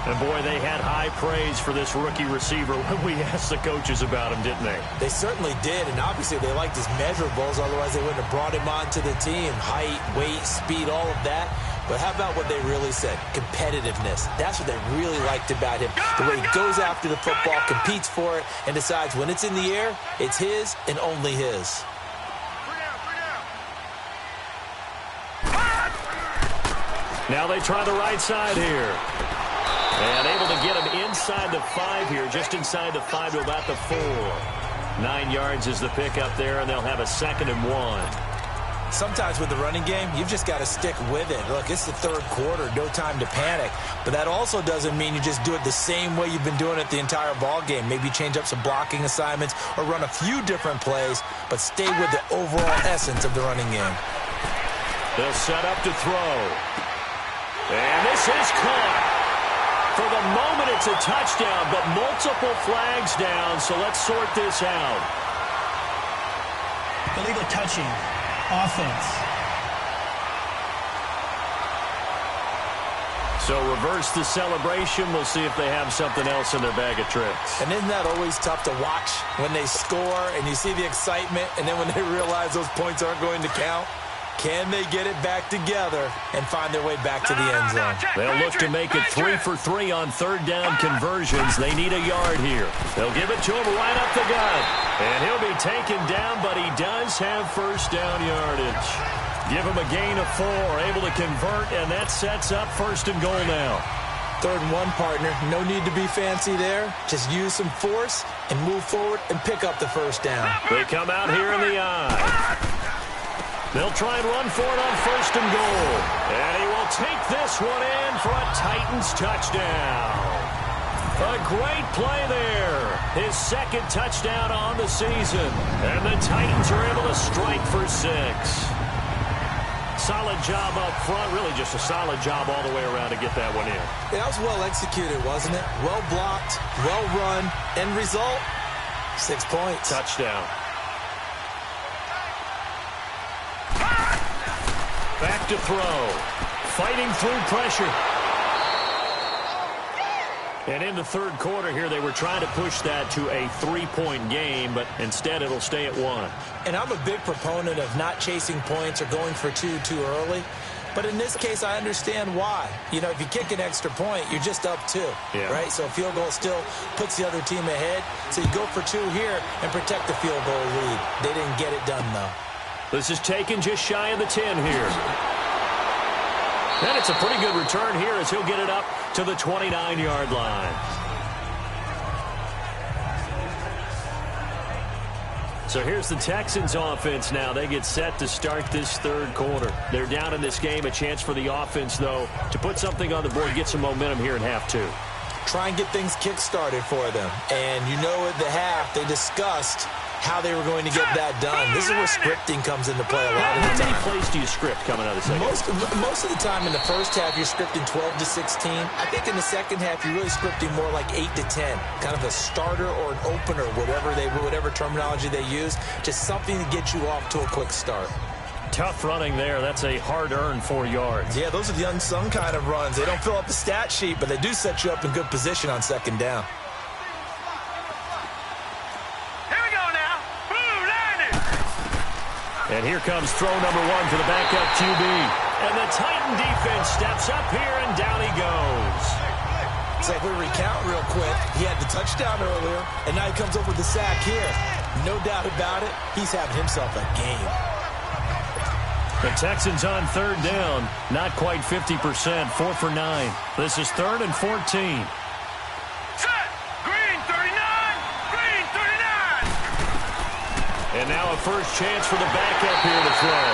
And, boy, they had high praise for this rookie receiver when we asked the coaches about him, didn't they? They certainly did, and obviously they liked his measurables. Otherwise, they wouldn't have brought him onto the team. Height, weight, speed, all of that. But how about what they really said? Competitiveness. That's what they really liked about him. The way he goes after the football, competes for it, and decides when it's in the air, it's his and only his. Now they try the right side here. And able to get him inside the 5 here, just inside the 5 to about the 4. 9 yards is the pickup there, and they'll have a 2nd and 1. Sometimes with the running game, you've just got to stick with it. Look, it's the third quarter, no time to panic. But that also doesn't mean you just do it the same way you've been doing it the entire ball game. Maybe change up some blocking assignments or run a few different plays, but stay with the overall essence of the running game. They'll set up to throw. And this is caught. For the moment, it's a touchdown, but multiple flags down, so let's sort this out. Illegal touching. Offense. So reverse the celebration. We'll see if they have something else in their bag of tricks. And isn't that always tough to watch when they score and you see the excitement, and then when they realize those points aren't going to count? Can they get it back together and find their way back to the end zone? They'll look to make it 3 for 3 on third down conversions. They need a yard here. They'll give it to him right up the gut. And he'll be taken down, but he does have first down yardage. Give him a gain of 4, able to convert, and that sets up 1st and goal now. 3rd and 1, partner. No need to be fancy there. Just use some force and move forward and pick up the first down. They come out here in the eye. They'll try and run for it on 1st and goal. And he will take this one in for a Titans touchdown. A great play there. His 2nd touchdown on the season. And the Titans are able to strike for 6. Solid job up front. Really just a solid job all the way around to get that one in. That was well executed, wasn't it? Well blocked, well run. End result, 6 points. Touchdown. Back to throw. Fighting through pressure. And in the 3rd quarter here, they were trying to push that to a 3-point game, but instead it'll stay at 1. And I'm a big proponent of not chasing points or going for 2 too early. But in this case, I understand why. You know, if you kick an extra point, you're just up 2, right? So a field goal still puts the other team ahead. So you go for 2 here and protect the field goal lead. They didn't get it done, though. This is taken just shy of the 10 here. And it's a pretty good return here as he'll get it up to the 29-yard line. So here's the Texans offense now. They get set to start this 3rd quarter. They're down in this game. A chance for the offense, though, to put something on the board, get some momentum here in half 2. Try and get things kick-started for them. And you know at the half, they discussed how they were going to get that done. This is where scripting comes into play a lot of the time. How many plays do you script coming out of the second? Most of the time in the first half, you're scripting 12 to 16. I think in the second half, you're really scripting more like 8 to 10. Kind of a starter or an opener, whatever terminology they use. Just something to get you off to a quick start. Tough running there. That's a hard-earned 4 yards. Yeah, those are the unsung kind of runs. They don't fill up the stat sheet, but they do set you up in good position on 2nd down. And here comes throw number 1 for the backup QB. And the Titan defense steps up here, and down he goes. It's like we recount real quick. He had the touchdown earlier, and now he comes up with the sack here. No doubt about it, he's having himself a game. The Texans on 3rd down. Not quite 50%, 4 for 9. This is 3rd and 14. And now a first chance for the backup here to throw.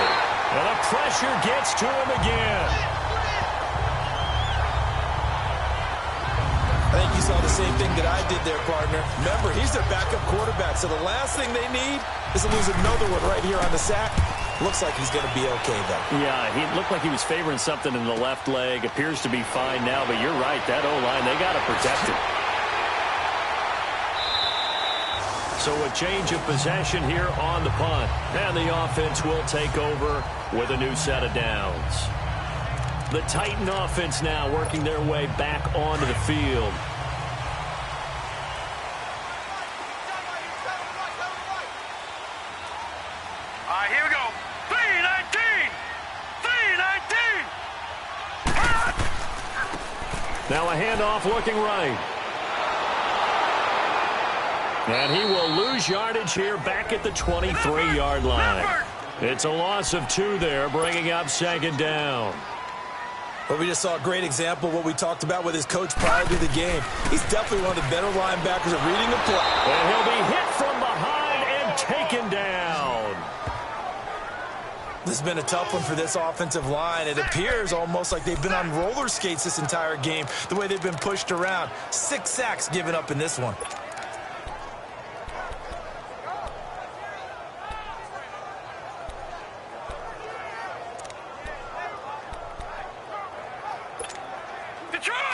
And the pressure gets to him again. I think you saw the same thing that I did there, partner. Remember, he's their backup quarterback, so the last thing they need is to lose another one right here on the sack. Looks like he's going to be okay, though. Yeah, he looked like he was favoring something in the left leg. Appears to be fine now, but you're right. That O-line, they got to protect it. So a change of possession here on the punt. And the offense will take over with a new set of downs. The Titan offense now working their way back onto the field. Here we go. 3-19! 3-19! Now a handoff looking right. And he will lose yardage here back at the 23-yard line. It's a loss of 2 there, bringing up second down. Well, we just saw a great example of what we talked about with his coach prior to the game. He's definitely one of the better linebackers at reading the play. And he'll be hit from behind and taken down. This has been a tough one for this offensive line. It appears almost like they've been on roller skates this entire game, the way they've been pushed around. 6 sacks given up in this one.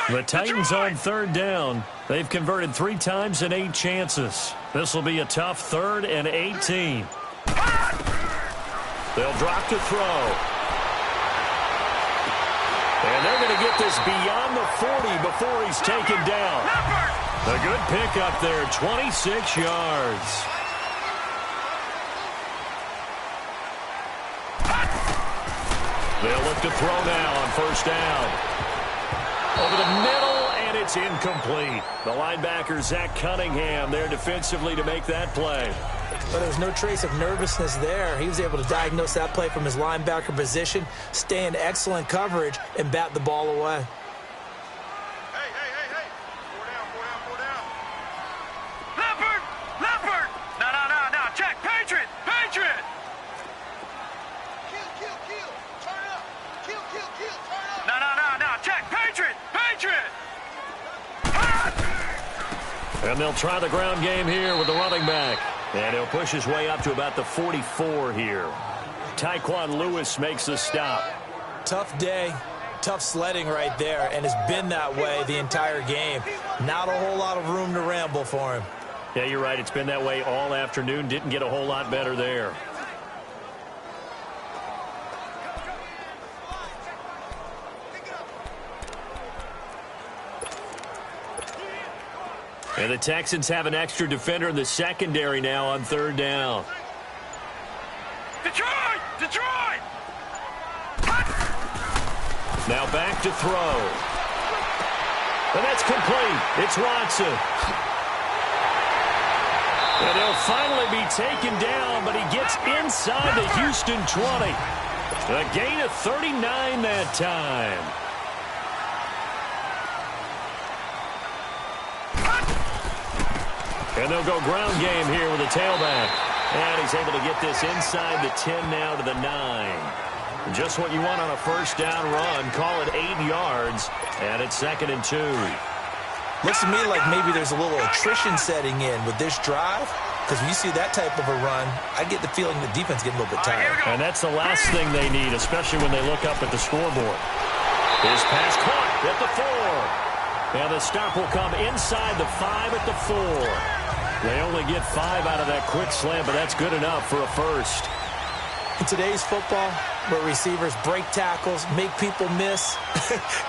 The Titans on third down. They've converted 3 times in 8 chances. This will be a tough 3rd and 18. They'll drop to throw. And they're going to get this beyond the 40 before he's taken down. A good pickup there, 26 yards. They'll look to throw now on first down. Over the middle, and it's incomplete. The linebacker, Zach Cunningham, there defensively to make that play. But there was no trace of nervousness there. He was able to diagnose that play from his linebacker position, stay in excellent coverage, and bat the ball away. Hey. 4 down. Leopard! No. Check. Patriot! Kill. Turn it up. Kill. Turn it up. No. Check. Patriot! And they'll try the ground game here with the running back. And he'll push his way up to about the 44 here. Tyquan Lewis makes the stop. Tough day, tough sledding right there, and it's been that way the entire game. Not a whole lot of room to ramble for him. Yeah, you're right. It's been that way all afternoon. Didn't get a whole lot better there. And the Texans have an extra defender in the secondary now on third down. Detroit! Now back to throw. And that's complete. It's Watson. And he'll finally be taken down, but he gets inside the Houston 20. A gain of 39 that time. And they'll go ground game here with a tailback. And he's able to get this inside the 10 now to the 9. Just what you want on a first down run. Call it 8 yards. And it's 2nd and 2. Looks to me like maybe there's a little attrition setting in with this drive. Because when you see that type of a run, I get the feeling the defense getting a little bit tired. And that's the last thing they need, especially when they look up at the scoreboard. His pass caught at the 4. And the stop will come inside the 5 at the 4. They only get 5 out of that quick slant, but that's good enough for a first. In today's football, where receivers break tackles, make people miss,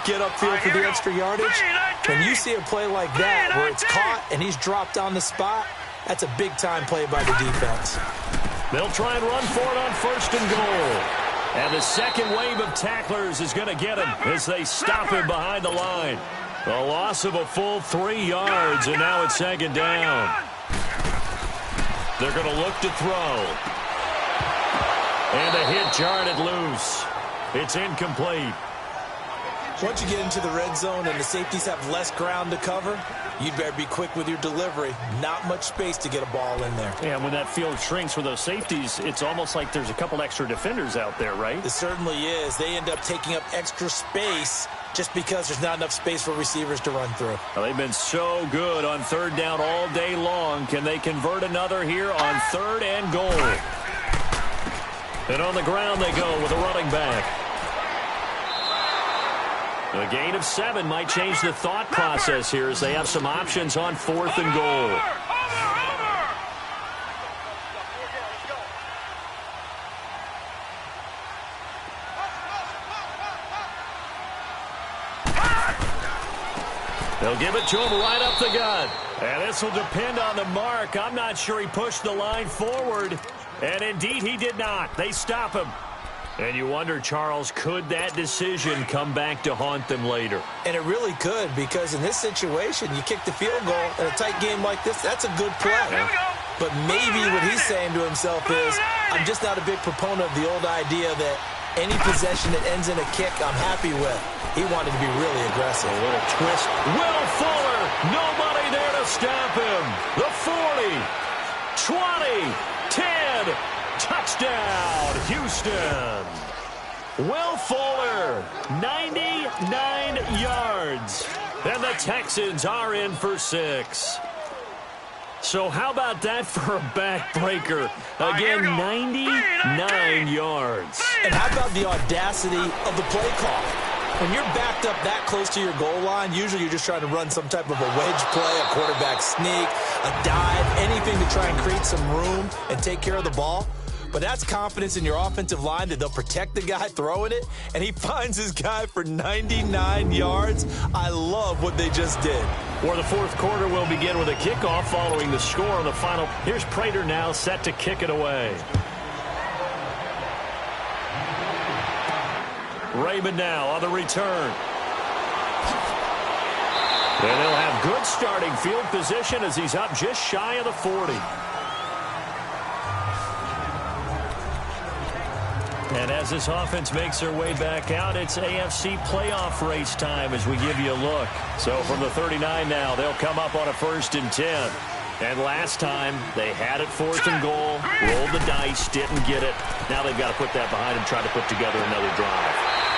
get upfield for the extra yardage, when you see a play like that where it's caught and he's dropped on the spot, that's a big-time play by the defense. They'll try and run for it on 1st and goal. And the second wave of tacklers is going to get him as they stop him behind the line. A loss of a full 3 yards, and now it's 2nd down. They're going to look to throw. And a hit jarred it loose. It's incomplete. Once you get into the red zone and the safeties have less ground to cover, you'd better be quick with your delivery. Not much space to get a ball in there. Yeah, when that field shrinks with those safeties, it's almost like there's a couple extra defenders out there, right? It certainly is. They end up taking up extra space just because there's not enough space for receivers to run through. Well, they've been so good on third down all day long. Can they convert another here on 3rd and goal? And on the ground they go with a running back. A gain of 7 might change the thought process here as they have some options on 4th and goal. They'll give it to him right up the gut. And this will depend on the mark. I'm not sure he pushed the line forward. And indeed he did not. They stop him. And you wonder, Charles, could that decision come back to haunt them later? And it really could, because in this situation, you kick the field goal in a tight game like this, that's a good play. But maybe what he's saying to himself is, I'm just not a big proponent of the old idea that any possession that ends in a kick, I'm happy with. He wanted to be really aggressive. A little twist. Will Fuller, nobody there to stop him. The 40, 20, 10. Touchdown, Houston. Will Fuller, 99 yards. And the Texans are in for 6. So how about that for a backbreaker? Again, 99 yards. And how about the audacity of the play call? When you're backed up that close to your goal line, usually you're just trying to run some type of a wedge play, a quarterback sneak, a dive, anything to try and create some room and take care of the ball. But that's confidence in your offensive line that they'll protect the guy throwing it, and he finds his guy for 99 yards. I love what they just did. Or the 4th quarter will begin with a kickoff following the score on the final. Here's Prater now set to kick it away. Raymond now on the return. And they'll have good starting field position as he's up just shy of the 40. And as this offense makes their way back out, it's AFC playoff race time as we give you a look. So from the 39 now, they'll come up on a 1st and 10. And last time, they had it 4th and goal, rolled the dice, didn't get it. Now they've got to put that behind them, try to put together another drive.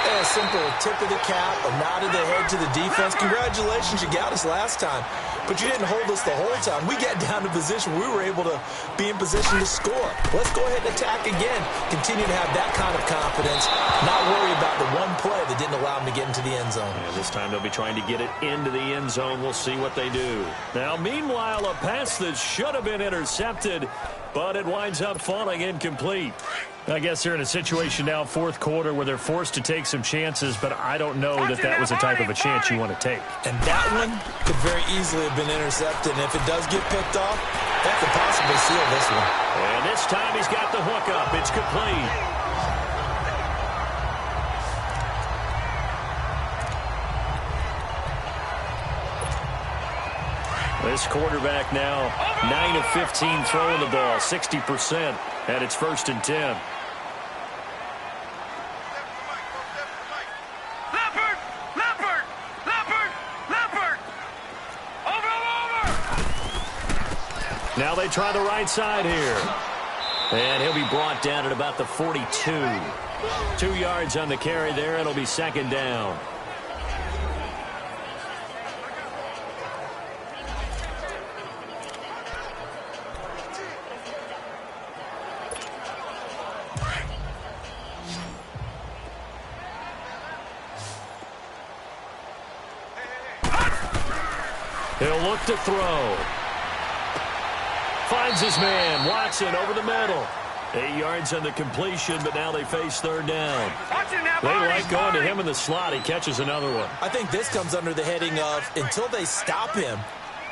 A simple tip of the cap, a nod of the head to the defense. Congratulations, you got us last time. But you didn't hold us the whole time. We got down to position we were able to be in position to score. Let's go ahead and attack again. Continue to have that kind of confidence. Not worry about the one play that didn't allow them to get into the end zone. And this time they'll be trying to get it into the end zone. We'll see what they do. Now, meanwhile, a pass that should have been intercepted, but it winds up falling incomplete. I guess they're in a situation now, 4th quarter, where they're forced to take some chances, but I don't know that that was the type of a chance you want to take. And that one could very easily have been intercepted, and if it does get picked off, that could possibly seal this one. And this time he's got the hook up. It's complete. This quarterback now, 9 of 15 throwing the ball, 60%, and it's 1st and 10. Now they try the right side here. And he'll be brought down at about the 42. 2 yards on the carry there. It'll be 2nd down. He'll look to throw. Finds his man. Watson over the middle. 8 yards on the completion, but now they face 3rd down. They like going to him in the slot. He catches another one. I think this comes under the heading of, until they stop him,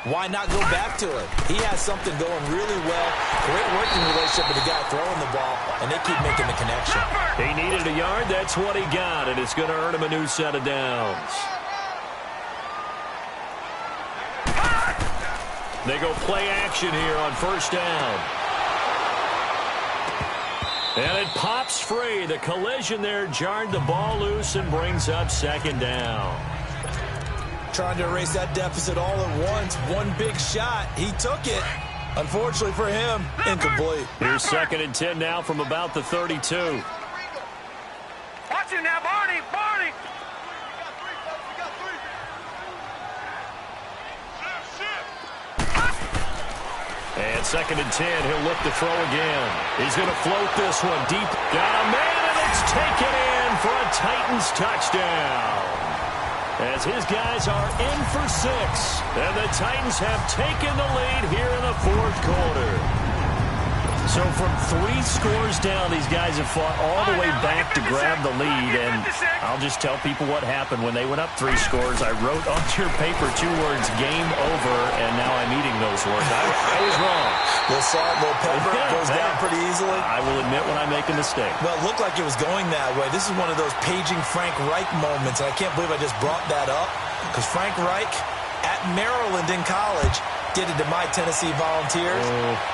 why not go back to it? He has something going really well. Great working relationship with the guy throwing the ball, and they keep making the connection. He needed a yard. That's what he got, and it's going to earn him a new set of downs. They go play action here on 1st down. And it pops free. The collision there jarred the ball loose and brings up second down. Trying to erase that deficit all at once. One big shot. He took it. Unfortunately for him, incomplete. Here's 2nd and 10 now from about the 32. Watch him now, Barney. Barney. And 2nd and 10, he'll look to throw again. He's going to float this one deep. Got a man, and it's taken in for a Titans touchdown. As his guys are in for 6. And the Titans have taken the lead here in the 4th quarter. So from 3 scores down, these guys have fought all the way back to grab the lead. And I'll just tell people what happened when they went up 3 scores. I wrote onto your paper 2 words, game over, and now I'm eating those words. I was wrong. Little salt, little pepper, goes down pretty easily. I will admit when I make a mistake. Well, it looked like it was going that way. This is one of those paging Frank Reich moments, and I can't believe I just brought that up, because Frank Reich at Maryland in college did it to my Tennessee Volunteers,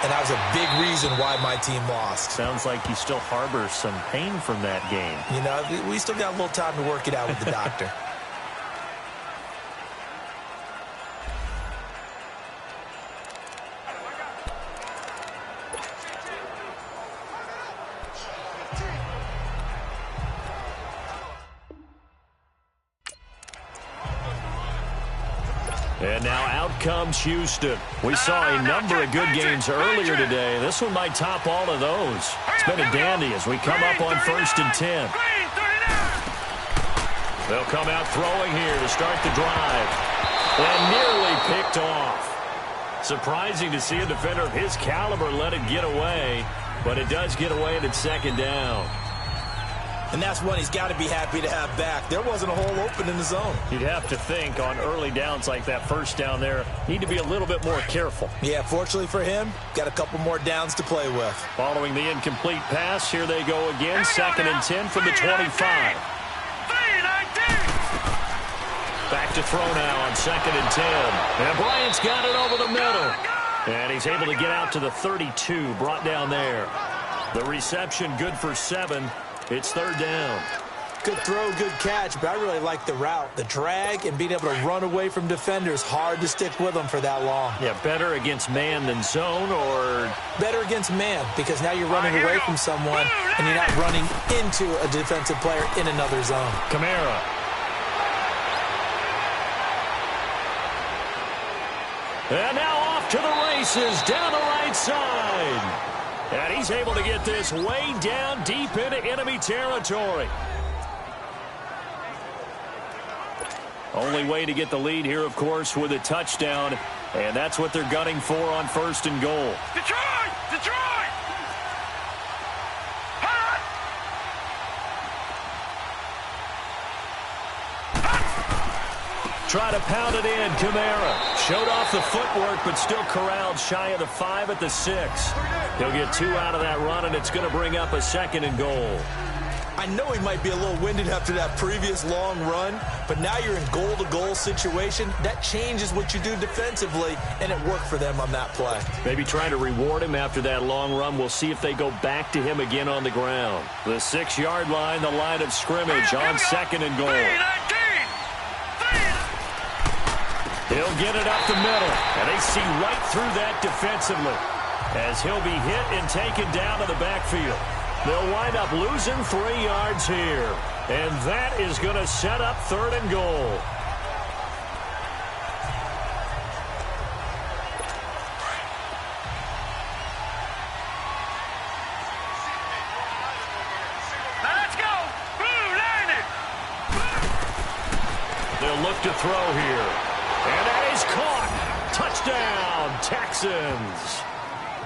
and that was a big reason why my team lost. Sounds like you still harbor some pain from that game. You know, we still got a little time to work it out with the doctor. And now out comes Houston. We saw a number of good games earlier today. This one might top all of those. It's been a dandy as we come up on 1st and 10. They'll come out throwing here to start the drive. And nearly picked off. Surprising to see a defender of his caliber let it get away, but it does get away and it's 2nd down. And that's one he's got to be happy to have back. There wasn't a hole open in the zone. You'd have to think on early downs like that first down there, need to be a little bit more careful. Yeah, fortunately for him, got a couple more downs to play with. Following the incomplete pass, here they go again. 2nd and 10 from the 25. Back to throw now on 2nd and 10. And Bryant's got it over the middle. And he's able to get out to the 32, brought down there. The reception good for 7. It's 3rd down. Good throw, good catch, but I really like the route. The drag and being able to run away from defenders, hard to stick with them for that long. Yeah, better against man than zone, or? Better against man, because now you're running away from someone and you're not running into a defensive player in another zone. Kamara. And now off to the races down the right side. And he's able to get this way down deep into enemy territory. Only way to get the lead here, of course, with a touchdown. And that's what they're gunning for on 1st and goal. Detroit! Detroit! Hot! Try to pound it in. Kamara showed off the footwork, but still corralled shy of the 5 at the 6. He'll get 2 out of that run, and it's going to bring up a 2nd and goal. I know he might be a little winded after that previous long run, but now you're in goal-to-goal situation. That changes what you do defensively, and it worked for them on that play. Maybe trying to reward him after that long run. We'll see if they go back to him again on the ground. The 6-yard line, the line of scrimmage on 2nd and goal. He'll get it up the middle, and they see right through that defensively as he'll be hit and taken down to the backfield. They'll wind up losing 3 yards here, and that is going to set up 3rd and goal. Now let's go! Blue, line it! They'll look to throw here, and that is caught. Touchdown, Texans.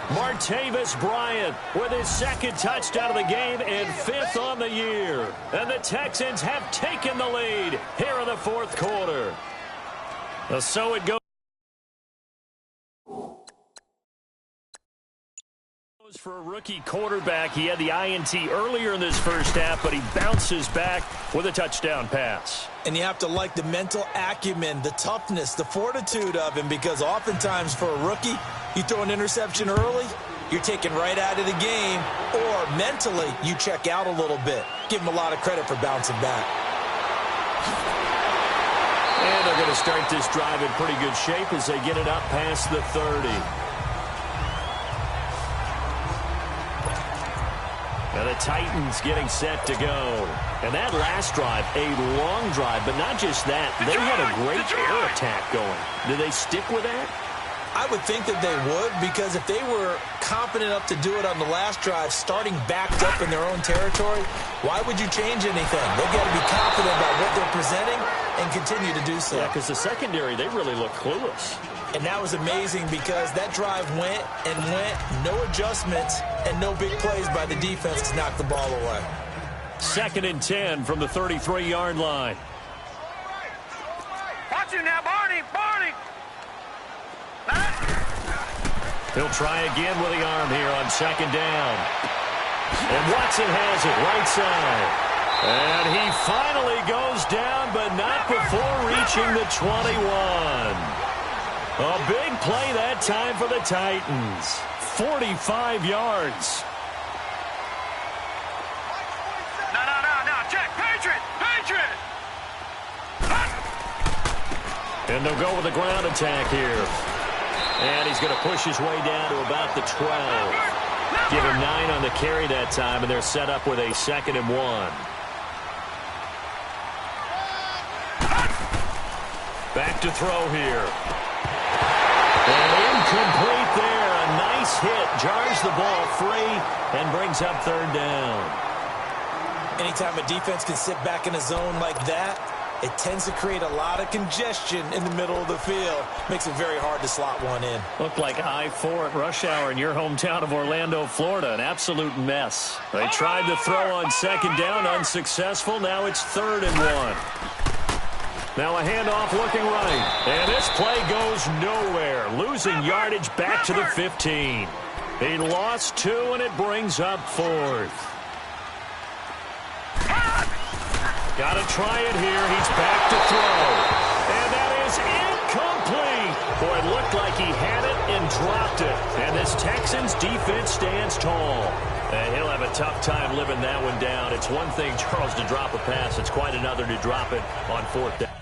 Martavis Bryant with his 2nd touchdown of the game and 5th on the year. And the Texans have taken the lead here in the 4th quarter. So it goes. For a rookie quarterback, he had the INT earlier in this first half, but he bounces back with a touchdown pass. And you have to like the mental acumen, the toughness, the fortitude of him, because oftentimes for a rookie, you throw an interception early, you're taken right out of the game, or mentally you check out a little bit. Give them a lot of credit for bouncing back. And they're going to start this drive in pretty good shape as they get it up past the 30. And the Titans getting set to go. And that last drive, a long drive, but not just that. They had a great air attack going. Do they stick with that? I would think that they would, because if they were confident enough to do it on the last drive, starting backed up in their own territory, why would you change anything? They've got to be confident about what they're presenting and continue to do so. Yeah, because the secondary, they really look clueless. And that was amazing because that drive went and went, no adjustments, and no big plays by the defense to knock the ball away. 2nd and 10 from the 33-yard line. Watch you now, Barney. Barney. He'll try again with the arm here on 2nd down. And Watson has it right side. And he finally goes down, but not before reaching the 21. A big play that time for the Titans. 45 yards. No. Jack, Patriot. And they'll go with the ground attack here. And he's going to push his way down to about the 12. Give him 9 on the carry that time, and they're set up with a 2nd and 1. Back to throw here. And incomplete there. A nice hit. Jars the ball free and brings up 3rd down. Anytime a defense can sit back in a zone like that, it tends to create a lot of congestion in the middle of the field. Makes it very hard to slot one in. Looked like I-4 at rush hour in your hometown of Orlando, Florida. An absolute mess. They tried to throw on 2nd down, unsuccessful. Now it's 3rd and 1. Now a handoff looking right. And this play goes nowhere. Losing yardage back to the 15. He lost 2, and it brings up 4th. Got to try it here. He's back to throw. And that is incomplete. Boy, it looked like he had it and dropped it. And this Texans defense stands tall. And he'll have a tough time living that one down. It's one thing, Charles, to drop a pass. It's quite another to drop it on 4th down.